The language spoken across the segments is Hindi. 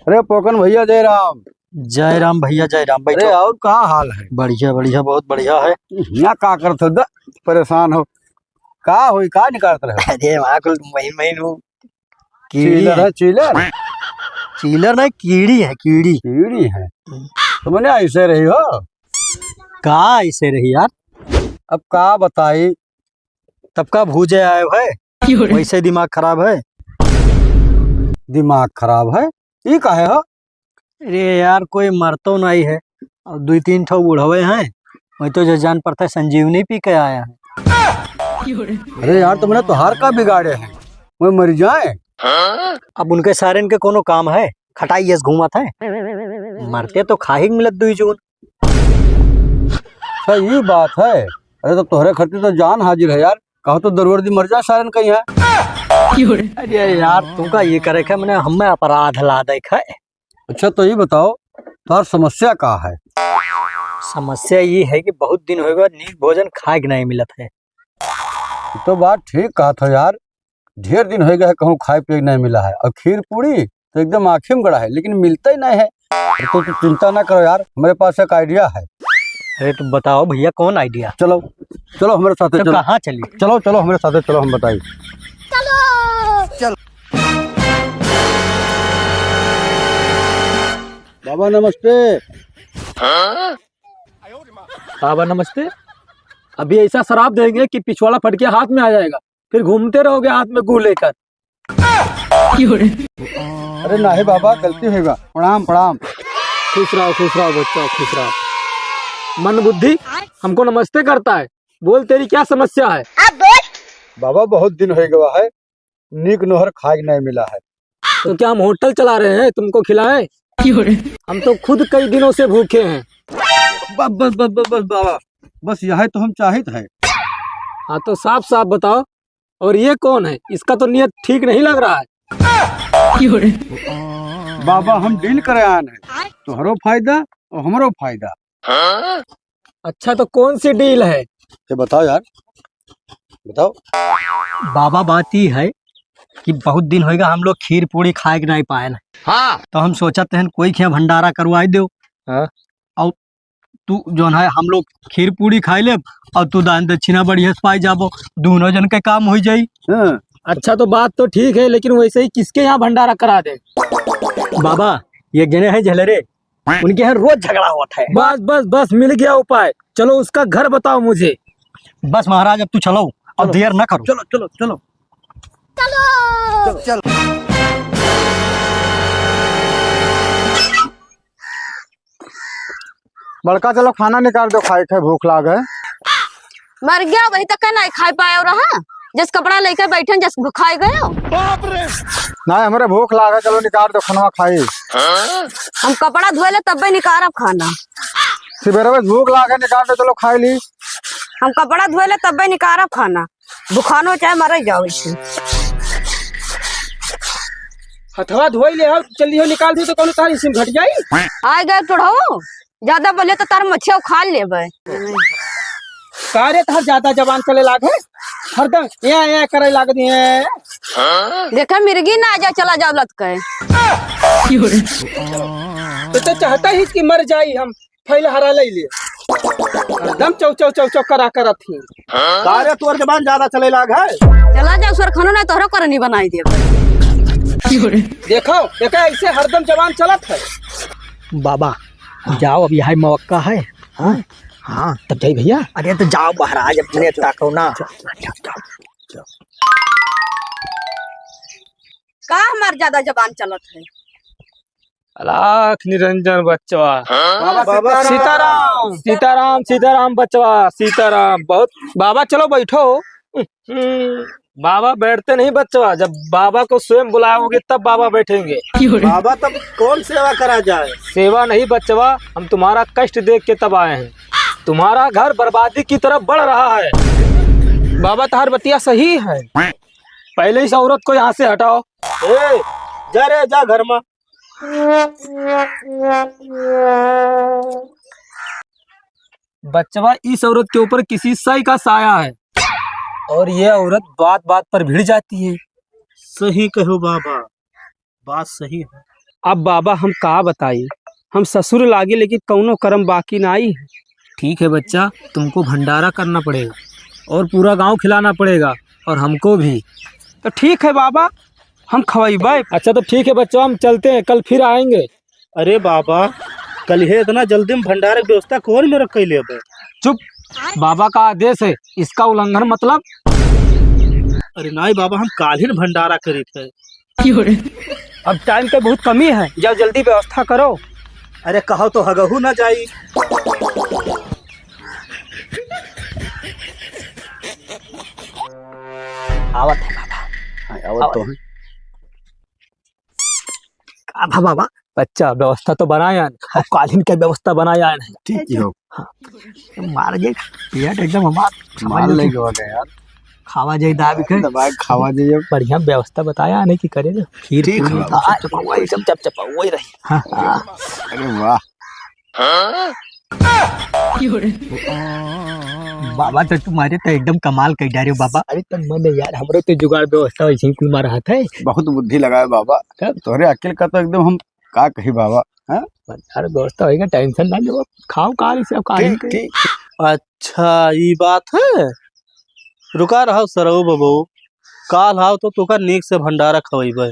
अरे पोकन भैया जय राम। जय राम भैया जय राम। अरे बैठो। और कहाँ हाल है? बढ़िया बढ़िया बहुत बढ़िया है। यहाँ का करते हो? परेशान हो का हुई का निकालते रहे? अरे वहाँ कुल महीन महीन वो कीड़ी चीलर है। है चीलर? चीलर नहीं कीड़ी है कीड़ी। कीड़ी है तो मैंने ऐसे रही हो। का ऐसे रही यार। अब का बताई। तब का भूजे आए है वैसे दिमाग खराब है। दिमाग खराब है ये काहे हो? अरे यार कोई मरतो नहीं है और 2-3 ठो बुढ़वे हैं। वही तो जो जान पड़ता है संजीवनी पी के आया है। अरे यार तुमने तोहार का बिगाड़े हैं वो मर जाए। अब उनके सारे इनके कोनो काम है खटाई यस घूमा था मरते तो खा ही मिलत 2 जून। सही बात है। अरे तो तोहरे खर्चे तो जान हाजिर है यार। कहो तो दरवर्दी मर जा सारन कहीं है। अरे यार तुमका ये करे के मैंने हमें अपराध ला देखा है। अच्छा तो ये बताओ तोहार समस्या का है? समस्या ये है कि बहुत दिन हो गए नीक भोजन खाए के नहीं मिलत है। तो बात ठीक कहा था यार। ढेर दिन हो गया है कहूँ खाए पिए नहीं मिला है और खीर पूरी तो एकदम आँखें में गड़ा है लेकिन मिलता ही नहीं है। तो चिंता ना करो यार मेरे पास एक आइडिया है। अरे तो बताओ भैया कौन आइडिया। चलो चलो हमारे साथ तो चलो। कहाँ चली। चलो चलो हमारे साथ चलो हम बताइए। चलो बाबा नमस्ते। बाबा नमस्ते। अभी ऐसा शराब देंगे कि पिछवाड़ा फट के हाथ में आ जाएगा, फिर घूमते रहोगे हाथ में गू लेकर। अरे नहीं बाबा गलती होगा। प्रणाम प्रणाम। खुश रहो बच्चा खुश रहो। मन बुद्धि हमको नमस्ते करता है। बोल तेरी क्या समस्या है। बाबा बहुत दिन हो गया है नीक नोहर खाए नहीं मिला है। तो क्या हम होटल चला रहे हैं तुमको खिलाएं? हम तो खुद कई दिनों से भूखे हैं। बस बस बस बस बस बाबा बस यही तो हम चाहते हैं। हाँ तो साफ साफ बताओ। और ये कौन है? इसका तो नियत ठीक नहीं लग रहा है। बाबा हम डील करे आन है तोहरो फायदा और हमरो फायदा। अच्छा तो कौन सी डील है? ये बताओ यार बताओ। बाबा बात ही है कि बहुत दिन होएगा हम लोग खीर पूरी खाए के नहीं पाए ना। हाँ। तो हम सोचते हैं कोई क्या भंडारा करवाई दो। हाँ। और तू जो है हम लोग खीर पूरी खाई ले और तू दान दक्षिणा बढ़िया से पाई जाबो दोनों जन के काम हो जाई। हाँ। अच्छा तो बात तो ठीक है लेकिन वैसे ही किसके यहाँ भंडारा करा दे? बाबा ये गने हैं झलरे उनके यहाँ रोज झगड़ा होता है। बस बस बस मिल गया उपाय। चलो उसका घर बताओ मुझे। बस महाराज अब तू चलो अब देर न करो। चलो चलो चलो चलो चलो। बड़का चलो खाना निकाल दो खाए खाए भूख लाग है। मर गया वही तक नहीं खाई पाए और रहा जिस कपड़ा लेकर बैठे जस खाए गए हो। नहीं हमारे भूख लाग है चलो निकाल दो खाना खाई। हम कपड़ा धोए ले तब भी निकारब खाना। सवेरे बस भूख लाग है निकाल दो चलो खाई ली। हम कपड़ा धोए ले तब भी निकारब खाना। बुखानो चाहे मर जाओ इसे। हथवा धोई ले जल्दी हो निकाल दी तो कौन तारी सिम घट जाई। आए गए टोढ़ो ज्यादा बोले तो तार मच्छिया खा लेबे। कार्य तार ज्यादा जवान चले लागे हरदम या करे लाग दिए। देखा मिर्गी ना आ जा चला जाओ लत के। तो चाहता ही कि मर जाई हम फैल हरा ले लिए एकदम चौ चौ चौ चौ करा करत थी। कार्य तोर जबान ज्यादा चले लाग है। चला जाओ सर खानो ना तोहरा करनी बनाई देबे। देखो देखा ऐसे हरदम जवान चलत है। बाबा जाओ अब यहाँ मौका है। हाँ हाँ तब जाई भैया। अरे तो जाओ महाराज अपने ताको ना। का हमार ज्यादा जबान चलत है। लाख निरंजन बच्चवा। बाबा सीताराम सीताराम सीताराम बच्चवा सीताराम। बहुत बाबा चलो बैठो। बाबा बैठते नहीं बच्चवा जब बाबा को स्वयं बुलाओगे तब बाबा बैठेंगे। बाबा तब कौन सेवा करा जाए? सेवा नहीं बच्चवा हम तुम्हारा कष्ट देख के तब आए हैं। तुम्हारा घर बर्बादी की तरफ बढ़ रहा है। बाबा तार बतिया सही है। पहले इस औरत को यहाँ से हटाओ। ए जा रे जा घर में। बच्चवा इस औरत के ऊपर किसी सही का साया है और ये औरत बात बात पर भिड़ जाती है। सही कहो बाबा बात सही है। अब बाबा हम का बताई, हम ससुर लागे लेकिन कौनो कर्म बाकी ना आई है। ठीक है बच्चा, तुमको भंडारा करना पड़ेगा और पूरा गांव खिलाना पड़ेगा और हमको भी। तो ठीक है बाबा, हम खवाइबे। अच्छा तो ठीक है बच्चों, हम चलते हैं, कल फिर आएंगे। अरे बाबा, कल है इतना जल्दी में भंडारे की व्यवस्था कौन मेरा कैले अब? चुप, बाबा का आदेश है, इसका उल्लंघन मतलब। अरे नहीं बाबा, हम काल ही न भंडारा करी थे। अब टाइम की बहुत कमी है, जाओ जल्दी व्यवस्था करो। अरे कहो तो हगहू ना जाई। आवत है बाबा, आवत तो है। आभा बाबा, बच्चा व्यवस्था तो बनाया है, अब कालीन की व्यवस्था बनाया है। ठीक ही हो। मार गए पेट एकदम हमार मार ले गया यार, खावा जाए दाब के दबाए खावा जाइए। बढ़िया व्यवस्था बताया नहीं कि करेगा। खीर ठीक है पूरी सब चपचपा वही रही। अरे वाह, बाबा तो तुम्हारे तो एकदम कमाल कर डारे बाबा। अरे तो मन यार, हमरो तो जुगाड़ व्यवस्था वैसे ही कोई मारा हाथ है। बहुत बुद्धि लगाए बाबा, तोहरे अकेले का तो एकदम हम का कही बाबा। अरे व्यवस्था होएगा, टेंशन ना लो, खाओ काल से काल के। अच्छा ये बात है, रुका रहो सरऊ बबू, काल हाव तो तुका नीक से भंडारा खवाइबे।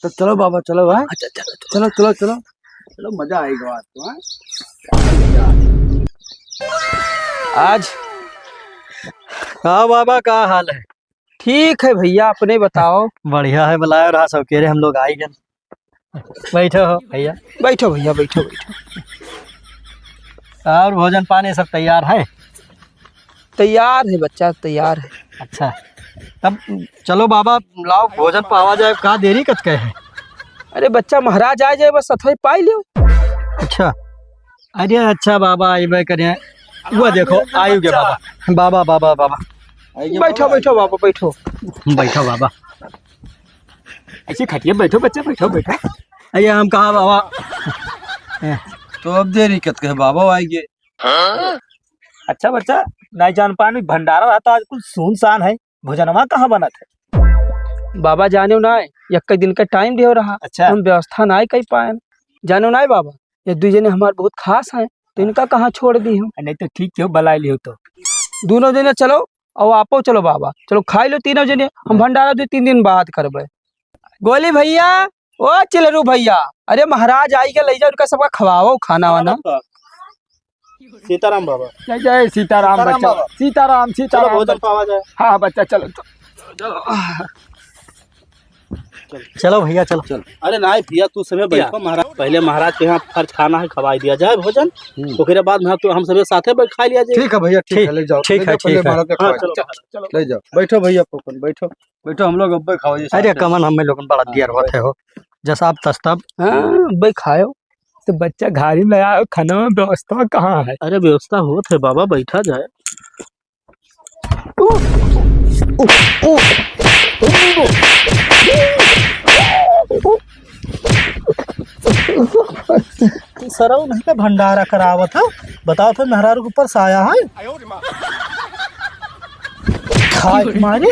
तो चलो बाबा, चलो भाई। अच्छा चलो चलो चलो चलो चलो, मजा आएगा आज तो। आज हाँ बाबा, का हाल है? ठीक है भैया, अपने बताओ। बढ़िया है, बुलाया रहा सब कह रहे हम लोग आई गए। बैठो हो भैया। बैठो भैया, बैठो बैठो। और भोजन पानी सब तैयार है? तैयार है बच्चा, तैयार है। अच्छा, तब चलो बाबा, लाओ भोजन पावा जाए, का देरी कत के है? अरे बच्चा, महाराज आ जाए बस अथई पाई लियो। अच्छा, अरे अच्छा बाबा, आइबे करें। वो देखो आयु के बाबा। बाबा बाबा बाबा, बैठो बैठो बाबा, बैठो बैठो बाबा। ऐसे खटिए, बैठो बच्चा, बैठो बैठो। अरे हम कहा बाबा? तो अब देरी कत के बाबा आएंगे। अच्छा बच्चा, नहीं जान पानी भंडारा रहता आज कुछ सुनसान है, भोजनवा कहाँ बना था? बाबा जाने ना, एक दिन का टाइम दे रहा। अच्छा। हम व्यवस्था ना कर पाए, जानो ना बाबा, ये दो जने हमारे बहुत खास हैं, तो इनका कहाँ छोड़ दी हूँ। नहीं तो ठीक क्यों बला लियो, तो दोनों जने चलो और आपो चलो बाबा, चलो खाई लो तीनों जने, हम भंडारा 2-3 दिन बाद करबे। गोली भैया, ओ चिलरू भैया, अरे महाराज आई के ले जाओ, उनका सबका खवाओ खाना वाना। सीताराम बाबा। जय जय सीताराम बच्चा, सीताराम चलो सीताराम। भोजन पावा जाए। हाँ बच्चा, चलो चलो भैया चलो। अरे नहीं भैया, तू समय बैठो, महाराज पहले महाराज के यहाँ फर्ज खाना है, खवाई दिया जाए भोजन, तो फिर बाद में तो हम सब साथे बैठ खा लिया जाए। ठीक है भैया, ठीक है, ले जाओ। ठीक है, ठीक है। हाँ, चलो। ले जाओ, बैठो भैया, पोपन बैठो बैठो, हम लोग अब खाओ। अरे कमन हमें लोग बड़ा देर होते हो, जैसा आप तस्तब। हाँ भाई खाओ, तो बच्चा घारी में आया, खाना में व्यवस्था कहाँ है? अरे व्यवस्था होत है बाबा, बैठा जाए। सरऊ नहीं तो भंडारा करावत है, बताओ तो मेहरारू के ऊपर साया है खाए के मारे।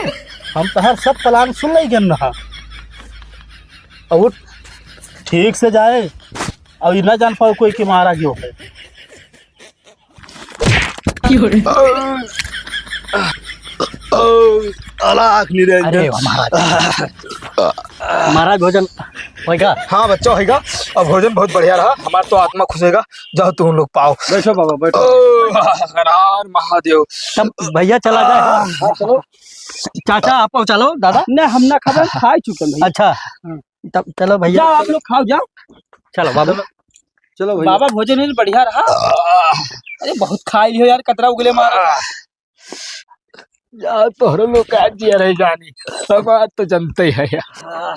हम तो हर सब प्लान सुन नहीं गन रहा, और ठीक से जाए और ये न जान पाओ कोई के मारा क्यों है। अरे महाराज, महाराज भोजन होगा? हाँ बच्चा होगा, और भोजन बहुत बढ़िया रहा, हमारा तो आत्मा खुशेगा। जाओ तुम लोग पाओ। बैठो बाबा, बैठो। हर हर महादेव। तब भैया चला जाए। चलो चाचा आप चलो, दादा। नहीं, हम ना खबर खा चुके हैं। अच्छा, तब चलो भैया। जाओ आप लोग खाओ, जाओ। चलो बाबा। चलो भैया। बाबा भोजन ही बढ़िया रहा। अरे बहुत खाई लियो यार, कतरा उगले मारा। यार तोहरे लोग का जिया रह जानी, सब बात तो जनते ही है यार।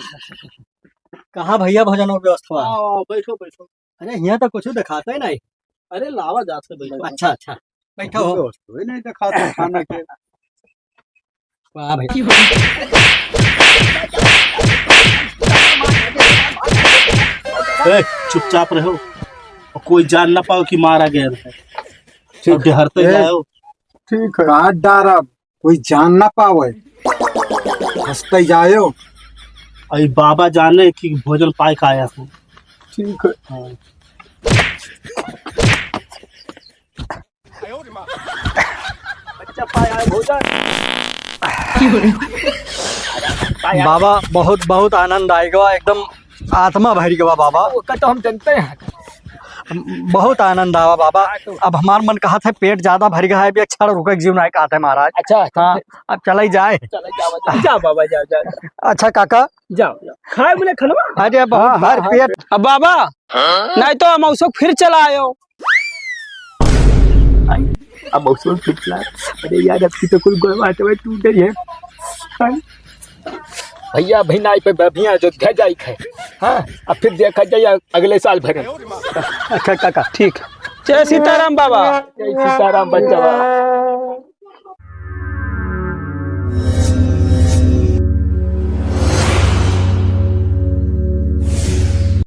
कहाँ भैया भोजन व्यवस्था? बैठो बैठो। अरे यहाँ तो कुछ दिखाता ही नहीं। अरे लावा जात से बैठो। अच्छा अच्छा, बैठो हो। वही नहीं दिखा तो खाना के। वाह भाई। चुपचाप रहो, कोई जान ना पाओ कि मारा गया है। डरते जाओ। ठीक है, काट डारा कोई जान ना पावे। हंसते जाओ। और बाबा जाने कि भोजन पाए का आया हूँ। ठीक है। हाँ। बच्चा पाए आए भोजन। बाबा बहुत बहुत आनंद आएगा, एकदम आत्मा भर गया बाबा। वो का तो हम जानते हैं। बहुत आनंद आवा बाबा। अब हमार मन कहा था पेट ज्यादा भर गया है, अभी एक क्षण रुके जीवन आए कहा था महाराज। अच्छा हाँ अब चला ही जाए। चलो जाओ जाओ बाबा जाओ जाओ अच्छा काका जाओ जाओ खाए बोले खनवा। अरे बहुत भर पेट। अब बाबा नहीं तो हम उसको फिर चला आयो। अब उसको फिर चला। अरे यार अब की तो कुल बात है टूट गई है। भैया भैया पे भैया अयोध्या जाई है। हाँ अब फिर देखा जाए अगले साल भरे। अच्छा काका ठीक। जय सीताराम बाबा। जय सीताराम बच्चा।